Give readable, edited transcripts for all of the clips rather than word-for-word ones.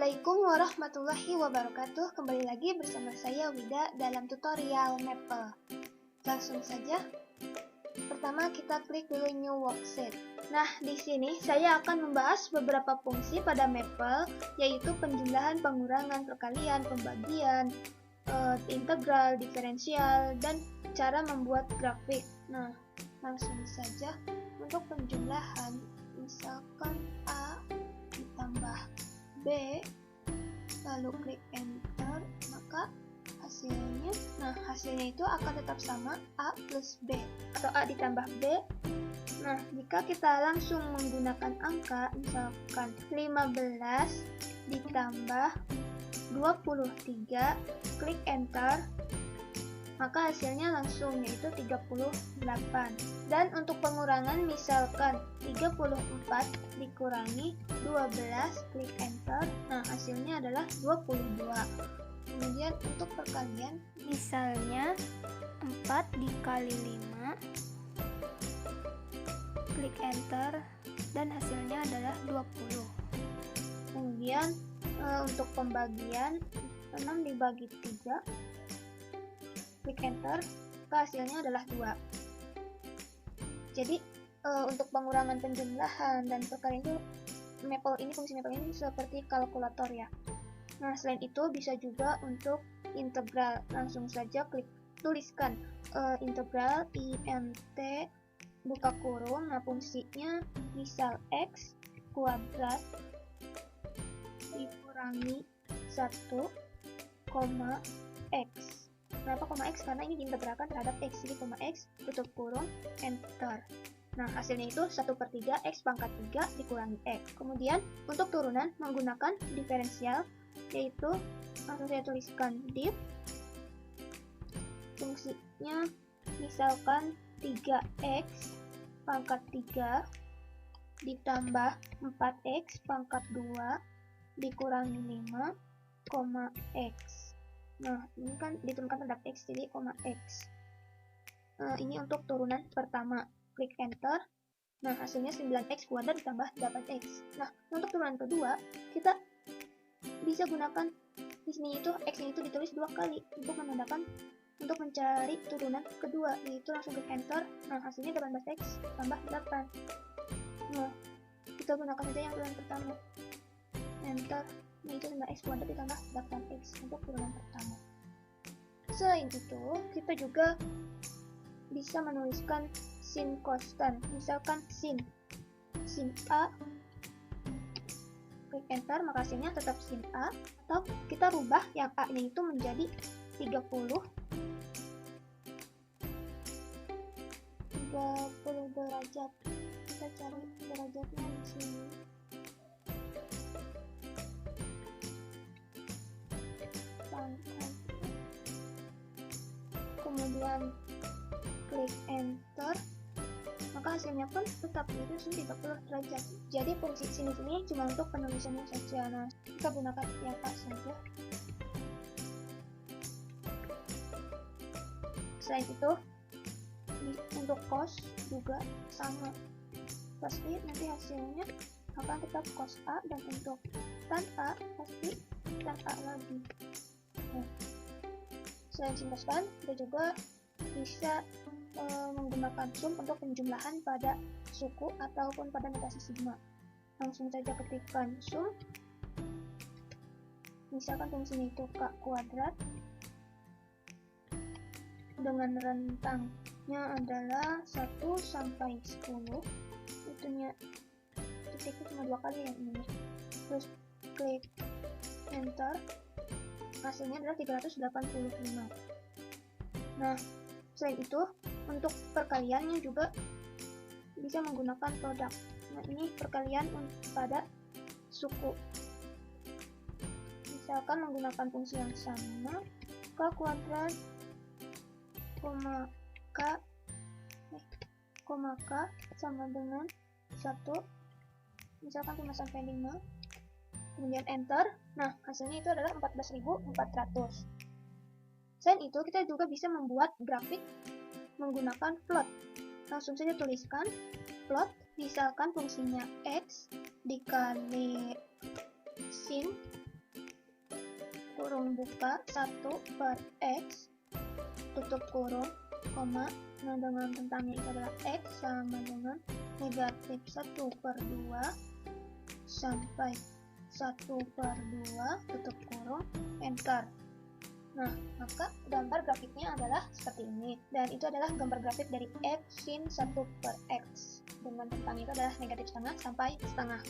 Assalamualaikum warahmatullahi wabarakatuh. Kembali lagi bersama saya Wida dalam tutorial Maple. Langsung saja. Pertama kita klik dulu New Worksheet. Nah, di sini saya akan membahas beberapa fungsi pada Maple, yaitu penjumlahan, pengurangan, perkalian, pembagian, integral, diferensial, dan cara membuat grafik. Nah, langsung saja. Untuk penjumlahan, misalkan A ditambah B, lalu klik enter, maka hasilnya itu akan tetap sama, A plus B atau A ditambah B. Nah, jika kita langsung menggunakan angka, misalkan 15 ditambah 23, klik enter, maka hasilnya langsung yaitu 38. Dan untuk pengurangan, misalkan 34 dikurangi 12, klik enter, nah hasilnya adalah 22. Kemudian untuk perkalian, misalnya 4 dikali 5, klik enter, dan hasilnya adalah 20. Kemudian untuk pembagian, 6 dibagi 3, klik enter, hasilnya adalah 2. Jadi untuk pengurangan, penjumlahan, dan perkalian itu fungsi Maple ini seperti kalkulator ya. Nah, selain itu bisa juga untuk integral. Langsung saja tuliskan integral int buka kurung. Nah, fungsinya misal x kuadrat dikurangi 1, x. Kenapa koma X? Karena ini diintegralkan terhadap X. Jadi koma X, tutup kurung, enter. Nah, hasilnya itu 1/3 X pangkat 3 dikurangi X. Kemudian, untuk turunan menggunakan diferensial, yaitu langsung saya tuliskan div. Fungsinya misalkan 3X pangkat 3 ditambah 4X pangkat 2 dikurangi 5, X. Nah, ini kan ditentukan terhadap X, jadi koma X. Ini untuk turunan pertama. Klik enter. Nah, hasilnya 9X kuadrat ditambah 8X. Nah, untuk turunan kedua, kita bisa gunakan di sini itu X-nya itu ditulis 2 kali untuk menandakan untuk mencari turunan kedua, yaitu langsung klik enter. Nah, hasilnya 18X tambah 8. Nah, kita gunakan saja yang turunan pertama. Enter. Nah, itu 9X kuadrat ditambah 8X untuk turunan pertama. Selain itu, kita juga bisa menuliskan sin konstan. Misalkan sin A, klik enter, maka hasilnya tetap sin A. Atau kita rubah yang A-nya itu menjadi 30 derajat. Kita cari derajatnya di sini. Kemudian klik enter, maka hasilnya pun tetap itu 30 derajat. Jadi fungsi sini cuma untuk penulisannya saja. Nah, kita gunakan yang A saja. Selain itu, untuk cos juga sama, pasti nanti hasilnya akan tetap cos A, dan untuk tan A pasti tan A lagi. Nah, selain sin konstan, kita juga bisa menggunakan sum untuk penjumlahan pada suku ataupun pada notasi sigma. Langsung saja ketikkan sum. Misalkan fungsinya itu K kuadrat dengan rentangnya adalah 1 sampai 10. Itunya titiknya cuma 2 kali yang ini. Terus klik enter. Hasilnya adalah 385. Nah, selain itu, untuk perkaliannya juga bisa menggunakan produk. Nah, ini perkalian pada suku. Misalkan menggunakan fungsi yang sama, K kuadrat, K sama dengan 1, misalkan 5 sampai 5. Kemudian enter. Nah, hasilnya itu adalah 14.400. Selain itu, kita juga bisa membuat grafik menggunakan plot. Langsung saja tuliskan plot, misalkan fungsinya X dikali sin kurung buka 1 per X, tutup kurung, koma. Nah, dengan tentangnya itu adalah X sama dengan negatif 1 per 2 sampai 1 per 2, tutup kurung, enter. Nah, maka gambar grafiknya adalah seperti ini. Dan itu adalah gambar grafik dari X sin 1 per X. Dengan tentang itu adalah negatif setengah sampai setengah.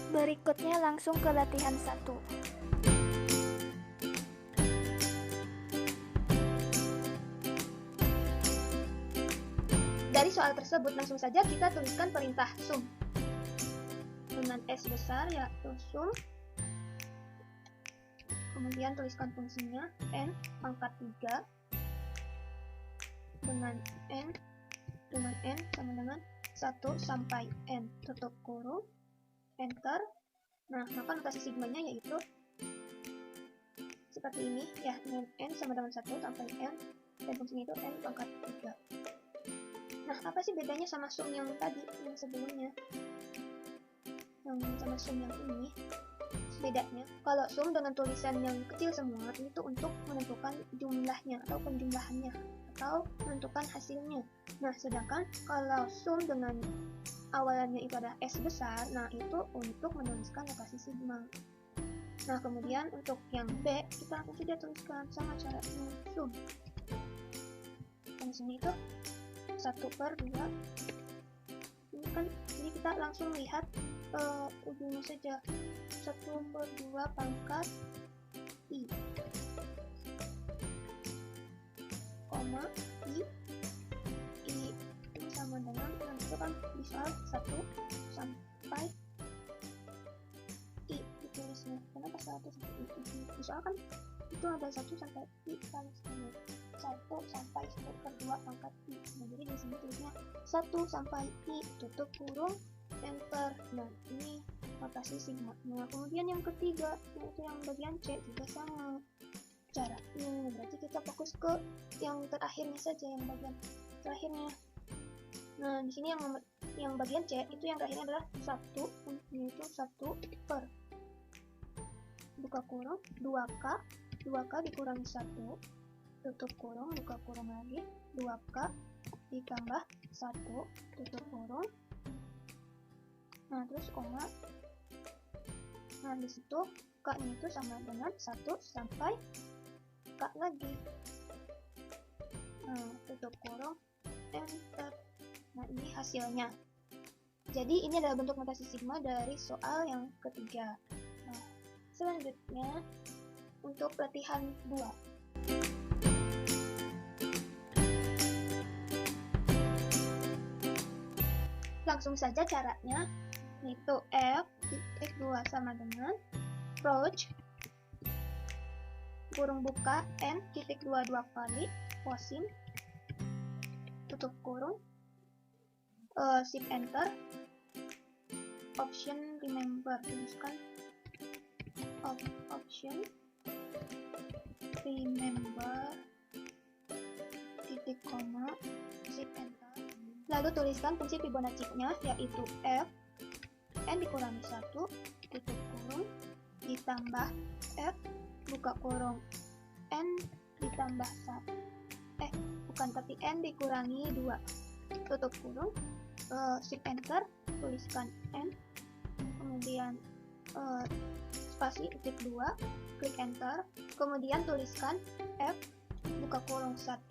Berikutnya langsung ke latihan 1. Dari soal tersebut langsung saja kita tuliskan perintah sum. Dengan S besar yaitu sum. Kemudian tuliskan fungsinya n pangkat 3 dengan n sama dengan 1 sampai n, tutup kurung, enter. Nah, maka notasi sigmanya yaitu seperti ini ya, dengan n sama dengan 1 sampai n, dan fungsinya itu n pangkat 3. Nah, apa sih bedanya sama sum yang tadi, yang sebelumnya? Yang sama sum yang ini, bedanya, kalau sum dengan tulisan yang kecil semua, itu untuk menentukan jumlahnya atau penjumlahannya, atau menentukan hasilnya. Nah, sedangkan kalau sum dengan awalannya itu adalah S besar, nah itu untuk menuliskan notasi sigma. Nah, kemudian untuk yang B, kita langsung saja tuliskan sama caranya sum. Dan sini itu 1 per 2. Ini kan, jadi kita langsung lihat ujungnya saja. 1 per 2 pangkat I, koma I ini sama dengan, itu kan di soal 1 sampai I ditulisnya. Kenapa 1 sampai I? Di soal kan itu ada 1 sampai I kan 1 sampai 1 per 2 pangkat I. Nah, jadi di sini tulisnya 1 sampai I, tutup kurung, enter. Nah, ini notasi sigma. Nah, kemudian yang ketiga, yaitu yang bagian C, juga sama caranya. Berarti kita fokus ke yang terakhirnya saja, yang bagian terakhirnya. Nah, di sini yang bagian C itu yang terakhirnya adalah 1, yaitu 1 per buka kurung 2K dikurangi 1, tutup kurung, buka kurung lagi, 2K ditambah 1, tutup kurung. Nah, terus koma. Nah, di situ K-nya itu sama dengan 1 sampai K lagi. Nah, tutup kurung, enter. Nah, ini hasilnya. Jadi, ini adalah bentuk notasi sigma dari soal yang ketiga. Nah, selanjutnya, untuk latihan 2. Langsung saja caranya, yaitu F titik 2 sama dengan approach kurung buka N titik 2 kali posing, tutup kurung, shift enter, option remember, tuliskan option remember titik koma, shift enter. Lalu tuliskan fungsi Fibonacci-nya yaitu F N dikurangi 1, tutup kurung, ditambah F, buka kurung, N ditambah 1. Bukan, tapi N dikurangi 2, tutup kurung, shift enter, tuliskan N, kemudian spasi titik 2, klik enter, kemudian tuliskan F, buka kurung 1,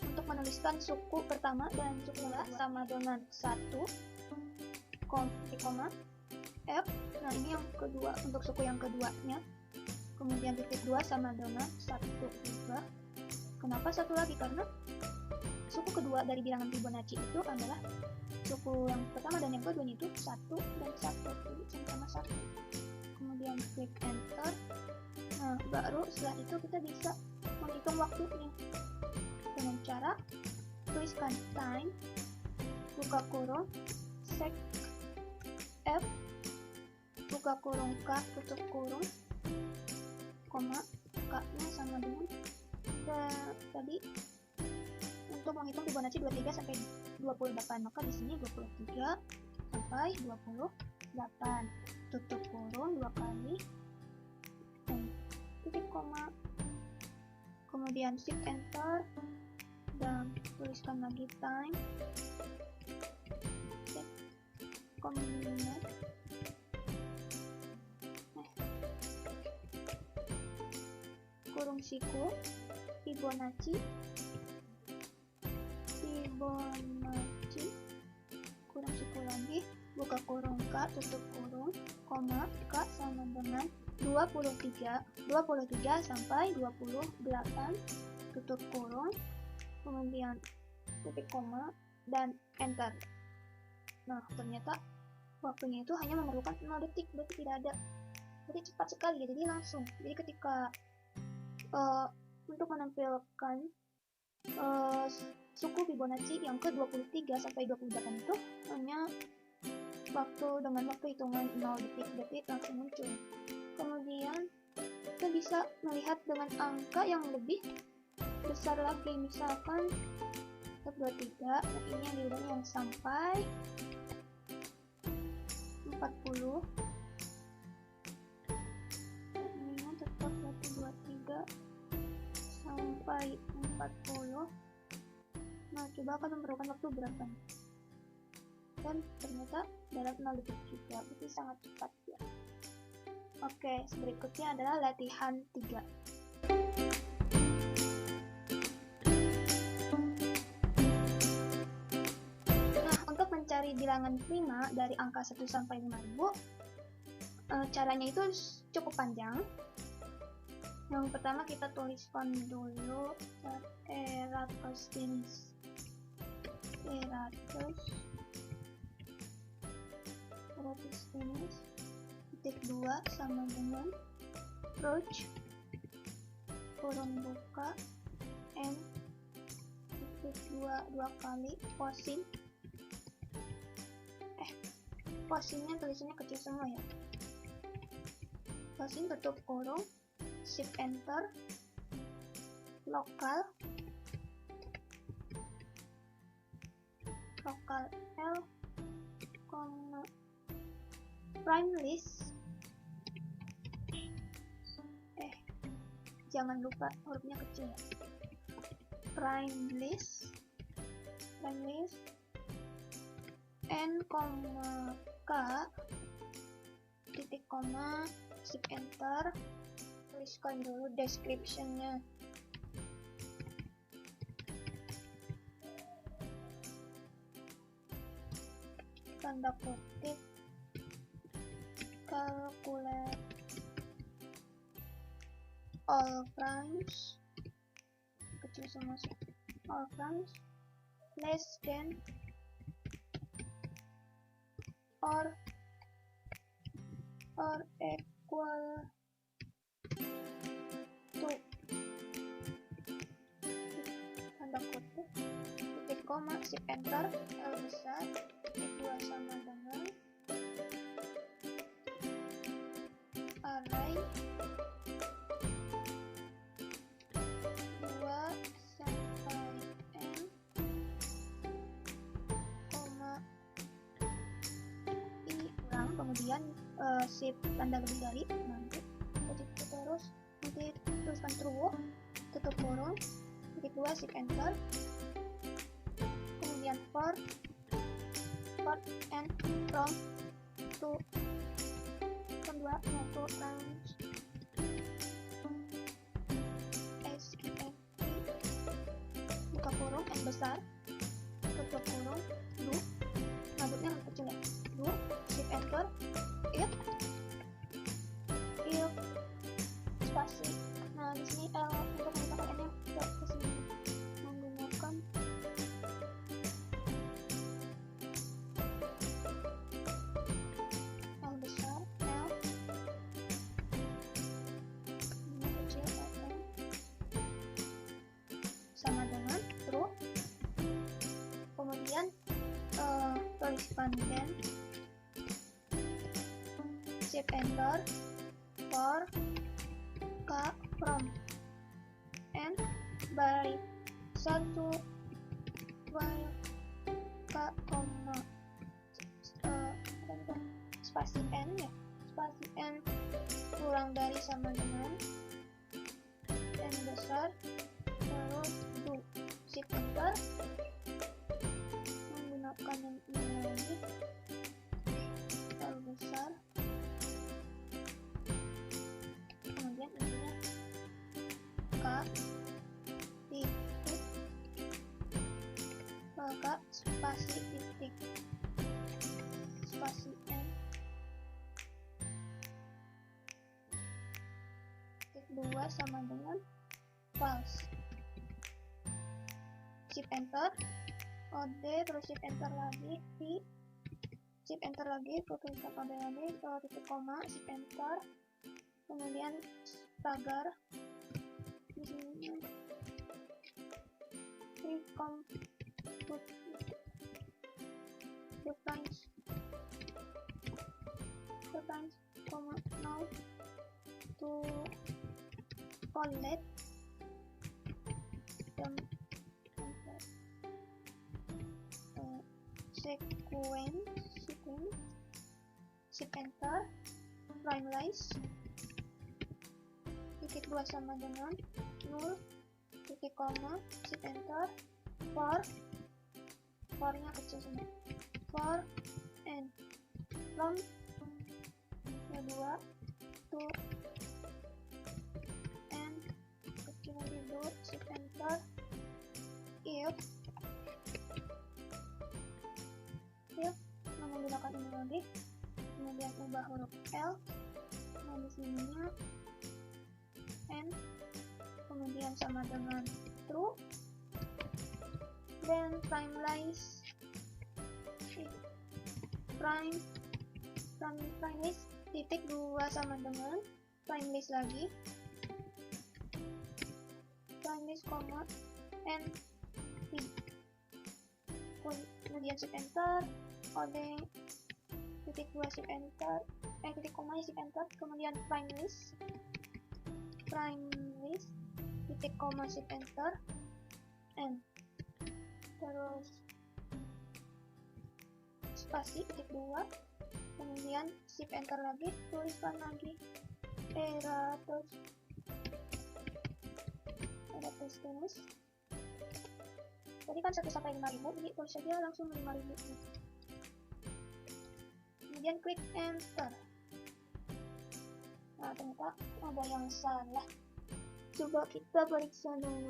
untuk menuliskan suku pertama dan suku kedua sama dengan 1, koma, F, nah ini yang kedua, untuk suku yang keduanya, kemudian titik 2 sama dengan 1 juga. Kenapa 1 lagi? Karena suku kedua dari bilangan Fibonacci itu adalah suku yang pertama dan yang kedua itu 1 dan 1, jadi sama-sama 1. Kemudian klik enter. Nah, baru setelah itu kita bisa menghitung waktunya dengan cara tuliskan time, buka kurung, sec F, buka kurung K, tutup kurung, koma, K-nya sama dengan tadi. Untuk menghitung Fibonacci 23 sampai 28, maka di sini 23 sampai 28, tutup kurung 2 kali, dan titik koma, kemudian shift enter, dan tuliskan lagi time, kemudian kurung siku, Fibonacci, kurung siku lagi, buka kurung K, tutup kurung, koma, K sama dengan 23 sampai 28, tutup kurung, kemudian titik koma, dan enter. Nah, ternyata waktunya itu hanya memerlukan 0 detik, berarti tidak ada, berarti cepat sekali, jadi langsung. Jadi ketika untuk menampilkan suku Fibonacci yang ke-23 sampai 28 itu hanya dengan waktu hitungan 0 detik langsung muncul. Kemudian kita bisa melihat dengan angka yang lebih besar lagi, misalkan 23, ini yang diulangi yang sampai 40, ini tetap berarti 23 sampai 40. Nah, coba akan memerlukan waktu berapa? Dan ternyata dalam 0 detik juga, berarti sangat cepat ya. Oke, berikutnya adalah latihan 3. Nah, untuk mencari bilangan prima dari angka 1 sampai 5000, caranya itu cukup panjang. Yang pertama kita tuliskan dulu Eratosthenes, titik 2 sama dengan approach, kurung buka, N, titik 2 kali, posinnya tulisannya kecil semua ya, posin, tutup kurung, shift enter, lokal L, prime list, jangan lupa hurufnya kecil ya, prime list N, K, titik koma, shift enter, tuliskan dulu description-nya. Tanda kutip, calculate all primes, kecil semua sih, all primes less than or equal to, tanda kutip, titik koma, shift enter, L besar, titik 2 sama dengan array 2 sampai N, koma I belakang, kemudian shift tanda lebih dari, nanti terus nanti tuliskan true, tutup kurung, titik 2 shift enter, kemudian for and from to kedua to range buka kurung n besar, tutup kurung, do, rambutnya lebih kecil ya, do, shift enter, if spasi. Nah di sini L untuk menambahkan n nya ke sini menggunakan L besar, L ini kecil, N sama dengan true, kemudian tuliskan then shift enter for from and by 1 while koma spasi n ya, spasi n kurang dari sama dengan n besar, terus do shift enter menggunakan yang ini lagi, L besar, kemudian intinya K titik maka spasi titik spasi n titik 2 sama dengan false, shift enter, OD terus shift enter lagi, T shift enter lagi, tuliskan OD lagi, titik koma, shift enter, kemudian pagar di sini the price, now to collect the sequence, shift enter, primelize, titik 2 sama dengan 0, titik koma, shift enter, for nya kecil semua, for and from kedua to and kecil lagi do, shift enter, if menggunakan ini lagi, kemudian ubah huruf L, nah di sininya N, kemudian sama dengan true, then primelize, primelize titik 2 sama dengan primelize lagi, primelize koma N kemudian shift enter, OD titik 2 shift enter, titik koma shift enter, kemudian primelize titik koma shift enter, N terus spasi titik 2, kemudian shift enter lagi, tuliskan lagi era terus tulis, tadi kan 1 sampai 5000, jadi tulis saja langsung 5000, kemudian klik enter. Nah ternyata ada yang salah, coba kita periksa dulu.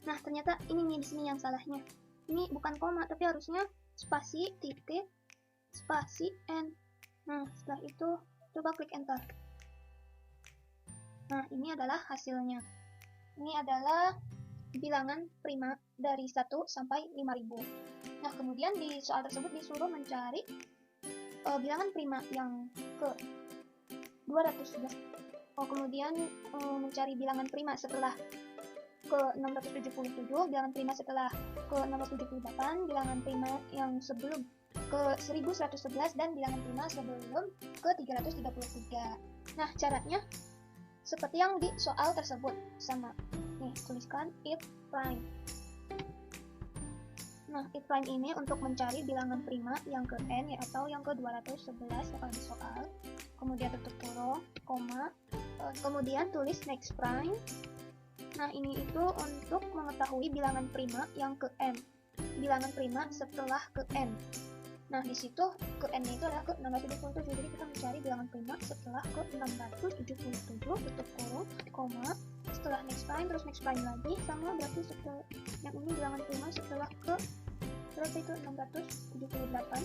Nah ternyata ini nih di sini yang salahnya, ini bukan koma tapi harusnya spasi titik spasi n. Nah setelah itu coba klik enter. Nah ini adalah hasilnya, ini adalah bilangan prima dari 1 sampai 5000. Nah kemudian di soal tersebut disuruh mencari bilangan prima yang ke 211. Kemudian mencari bilangan prima setelah ke 677, bilangan prima setelah ke 678, bilangan prima yang sebelum ke 1111, dan bilangan prima sebelum ke 333. Nah caranya seperti yang di soal tersebut, sama nih, tuliskan if prime. Nah, if prime ini untuk mencari bilangan prima yang ke n atau yang ke 211 kalau di soal. Kemudian tutup kurung, koma, kemudian tulis next prime. Nah, ini itu untuk mengetahui bilangan prima yang ke n. Bilangan prima setelah ke n. Nah, di situ ke n itu adalah ke 677. Jadi kita mencari bilangan prima setelah ke 677, tutup kurung, koma, setelah next prime, terus next prime lagi, sama berarti setelah yang ini bilangan prima setelah ke berapa itu 678.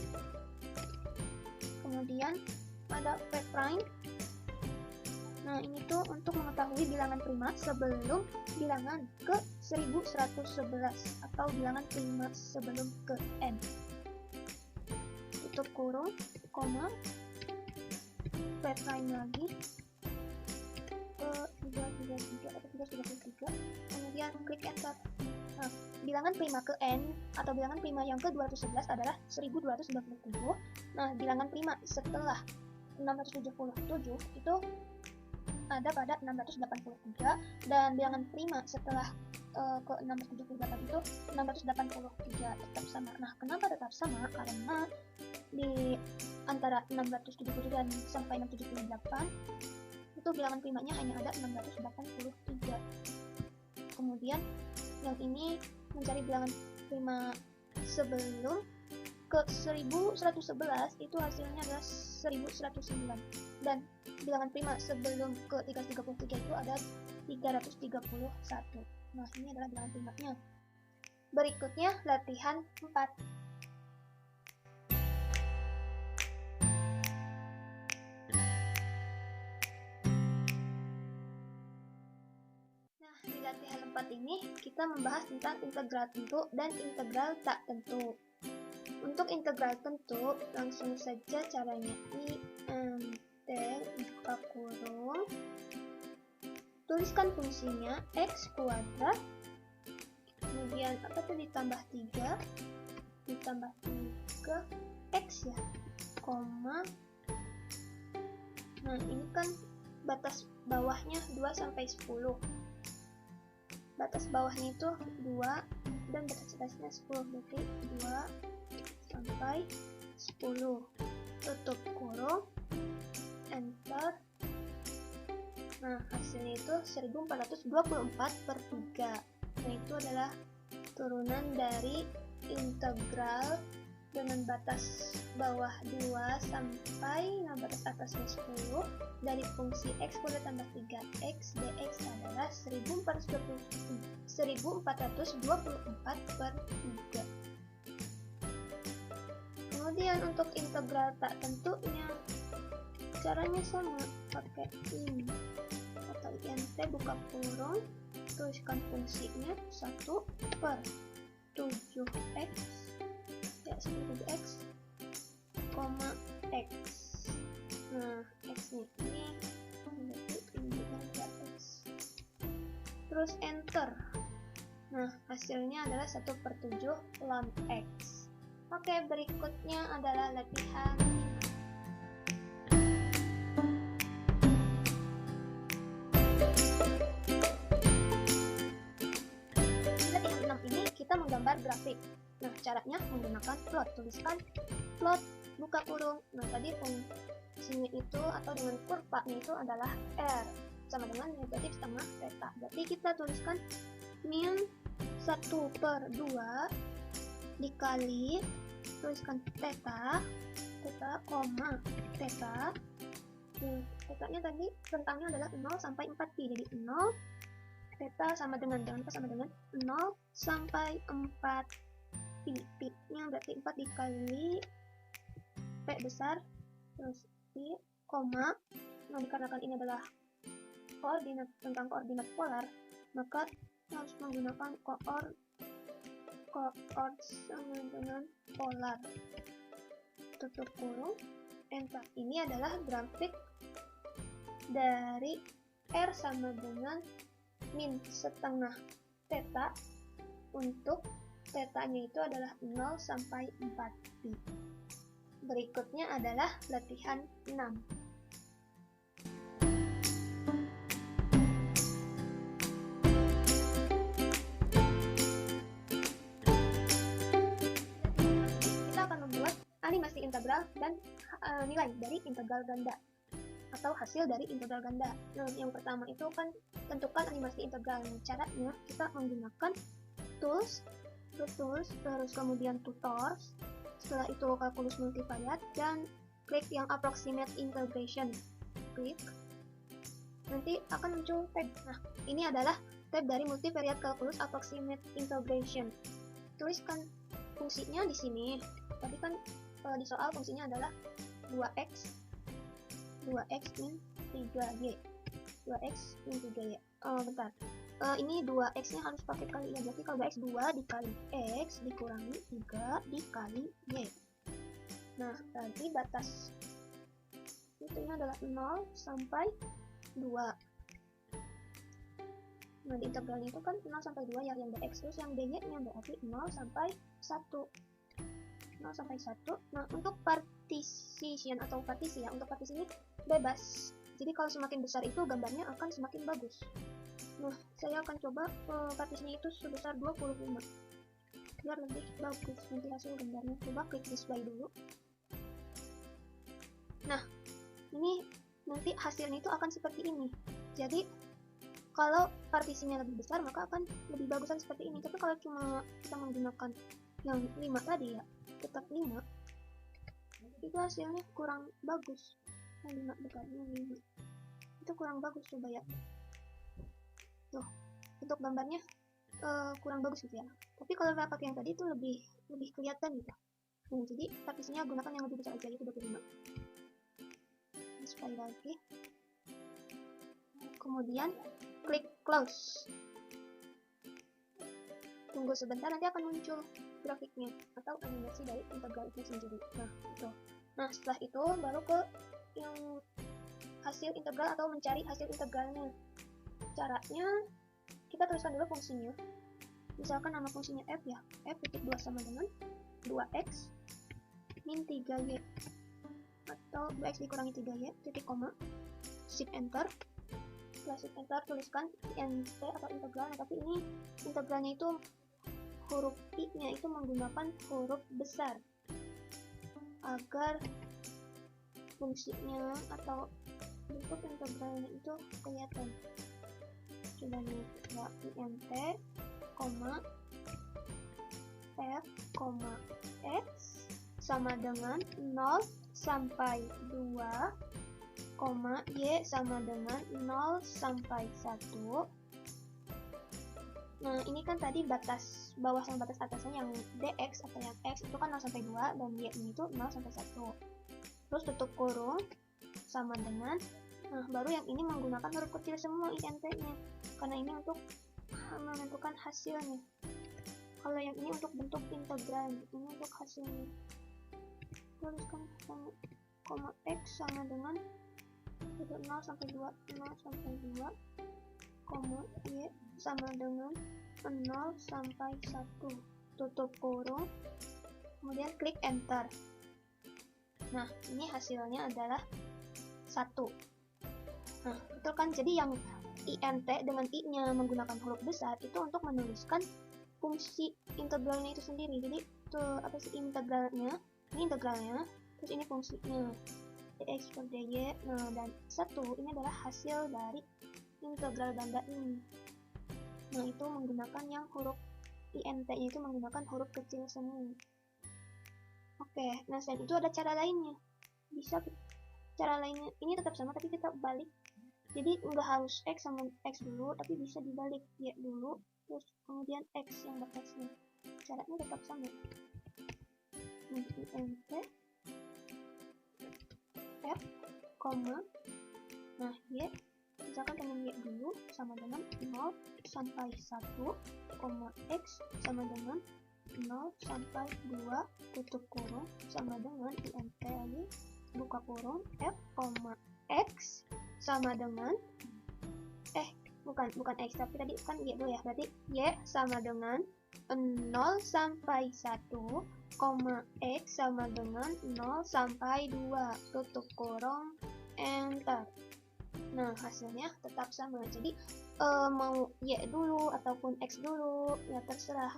Kemudian ada p prime. Nah, ini tuh untuk mengetahui bilangan prima sebelum bilangan ke 1111 atau bilangan prima sebelum ke n. Tutup kurung, koma, p prime lagi ke 333 atau 333, kemudian klik enter. Nah, bilangan prima ke n atau bilangan prima yang ke 211 adalah 1297. Nah, bilangan prima setelah 677 itu ada pada 683, dan bilangan prima setelah ke 678 itu 683, tetap sama. Nah, kenapa tetap sama? Karena di antara 677 dan sampai 678 itu bilangan primanya hanya ada 683. Kemudian yang ini mencari bilangan prima sebelum ke 1111 itu hasilnya adalah 1109, dan bilangan prima sebelum ke 333 itu ada 331. Nah, ini adalah bilangan primanya. Berikutnya latihan 4. Nah, di latihan 4 ini kita membahas tentang integral tentu dan integral tak tentu. Untuk integral tentu, langsung saja caranya. Buka kurung, tuliskan fungsinya x kuadrat, kemudian apa tuh ditambah 3 x ya, koma. Nah, ini kan batas bawahnya 2 sampai 10. Batas bawahnya itu 2 dan batas atasnya 10, berarti 2 sampai 10. Tutup kurung, enter. Nah, hasilnya itu 1424/3. Nah, itu adalah turunan dari integral dengan batas bawah 2 sampai batas atasnya 10 dari fungsi x kuadrat tambah 3x dx adalah 1424/3. Kemudian untuk integral tak tentunya caranya sama, pakai in atau int, buka kurung, tuliskan fungsinya 1/7x ya, 7x, koma x. Nah, x nih ini x, terus enter. Nah, hasilnya adalah 1/7 ln x. Oke, berikutnya adalah latihan 6 ini kita menggambar grafik. Nah, caranya menggunakan plot. Tuliskan plot, buka kurung. Nah, tadi fungsinya itu atau dengan kurvanya itu adalah R sama dengan negatif setengah theta. Berarti kita tuliskan min 1/2 dikali, tuliskan theta, koma theta. Theta-nya tadi rentangnya adalah 0 sampai 4pi. Jadi 0 theta sama dengan, jangan lupa sama dengan 0 sampai 4 pi. Pi-nya berarti 4 dikali P besar, terus pi, koma. Nah, dikarenakan ini adalah koordinat tentang koordinat polar, maka harus menggunakan koord sama dengan polar. Tutup kurung, enter. Ini adalah grafik dari R sama dengan min setengah theta untuk theta-nya itu adalah 0 sampai 4 pi. Berikutnya adalah latihan 6. integral dan nilai dari integral ganda atau hasil dari integral ganda. Nah, yang pertama itu kan tentukan animasi integral. Caranya kita menggunakan tools, terus kemudian tutors, setelah itu kalkulus multivariate, dan klik yang approximate integration. Klik, nanti akan muncul tab. Nah, ini adalah tab dari multivariate calculus approximate integration. Tuliskan fungsinya di sini. Tadi kan di soal fungsinya adalah 2x min 3y. 2x min 3y. Bentar. Ini 2x nya harus pakai kali ya. Berarti kalau 2x 2 dikali x dikurangi 3 dikali y. Nah, berarti batas itu adalah 0 sampai 2. Nah, di integralnya itu kan 0 sampai 2 ya, yang dx, terus yang dy nya berarti 0 sampai 1. 0 sampai 1. Nah, untuk partition atau partisi ya, untuk partisi ini bebas. Jadi kalau semakin besar itu gambarnya akan semakin bagus. Nah, saya akan coba partisinya itu sebesar 25 biar lebih bagus nanti hasil gambarnya. Coba klik display dulu. Nah, ini nanti hasilnya itu akan seperti ini. Jadi kalau partisinya lebih besar maka akan lebih bagusan seperti ini. Tapi kalau cuma kita menggunakan yang 5 tadi ya, tetap 5, itu hasilnya kurang bagus. Yang 5 bukan yang 5, itu kurang bagus. Coba ya, tuh untuk gambarnya kurang bagus gitu ya. Tapi kalau kita pakai yang tadi itu lebih kelihatan gitu. Nah, jadi partisinya gunakan yang lebih besar aja, itu 25. Sekali lagi, kemudian klik close. Tunggu sebentar, nanti akan muncul grafiknya atau animasi dari integral itu sendiri. Nah, itu. Nah, setelah itu baru ke yang hasil integral atau mencari hasil integralnya. Caranya kita tuliskan dulu fungsinya. Misalkan nama fungsinya f ya. f(2) sama dengan 2x min 3y atau 2x dikurangi 3y, titik koma, shift enter. Setelah shift enter tuliskan int atau integral. Nah, tapi ini integralnya itu huruf i nya itu menggunakan huruf besar agar fungsinya atau bentuk integralnya itu kelihatan. Coba nih, ya, int f, x sama dengan 0 sampai 2, y sama dengan 0 sampai 1. Nah, ini kan tadi batas bawah sama batas atasnya yang dx atau yang x itu kan 0 sampai 2 dan y ini itu 0 sampai 1. Terus tutup kurung sama dengan, nah baru yang ini menggunakan huruf kecil semua int-nya. Karena ini untuk menentukan hasilnya. Kalau yang ini untuk bentuk integral, ini untuk hasilnya. Tuliskan x sama dengan 0 sampai 2, 0 sampai 2, y sama dengan 0 sampai 1. Tutup kurung, kemudian klik enter. Nah, ini hasilnya adalah 1. Nah, betul kan? Jadi yang int dengan i-nya menggunakan huruf besar itu untuk menuliskan fungsi integralnya itu sendiri. Jadi itu apa sih integralnya? Ini integralnya, terus ini fungsinya dx per dy. Nah, dan 1 ini adalah hasil dari integral ganda ini. Nah, itu menggunakan yang huruf int-nya itu menggunakan huruf kecil semua. Oke, nah selain itu ada cara lainnya. Bisa cara lainnya ini tetap sama tapi kita balik. Jadi nggak harus x sama x dulu, tapi bisa dibalik, y dulu, terus kemudian x yang batasnya. Caranya tetap sama. int f, nah y, misalkan dengan y dulu sama dengan 0 sampai 1, x sama dengan 0 sampai 2, tutup kurung sama dengan int lagi, buka kurung, f, x sama dengan bukan x tapi tadi kan y dulu ya, berarti y sama dengan 0 sampai 1, x sama dengan 0 sampai 2, tutup kurung, enter. Nah, hasilnya tetap sama. Jadi mau Y dulu ataupun X dulu, ya terserah.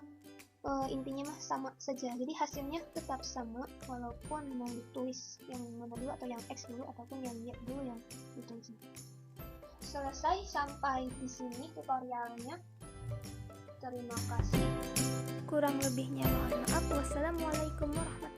Intinya mah sama saja. Jadi hasilnya tetap sama walaupun mau ditulis yang mana dulu, atau yang X dulu ataupun yang Y dulu yang ditulis. Selesai sampai di sini tutorialnya. Terima kasih. Kurang lebihnya mohon maaf. Wassalamualaikum warahmatullahi wabarakatuh.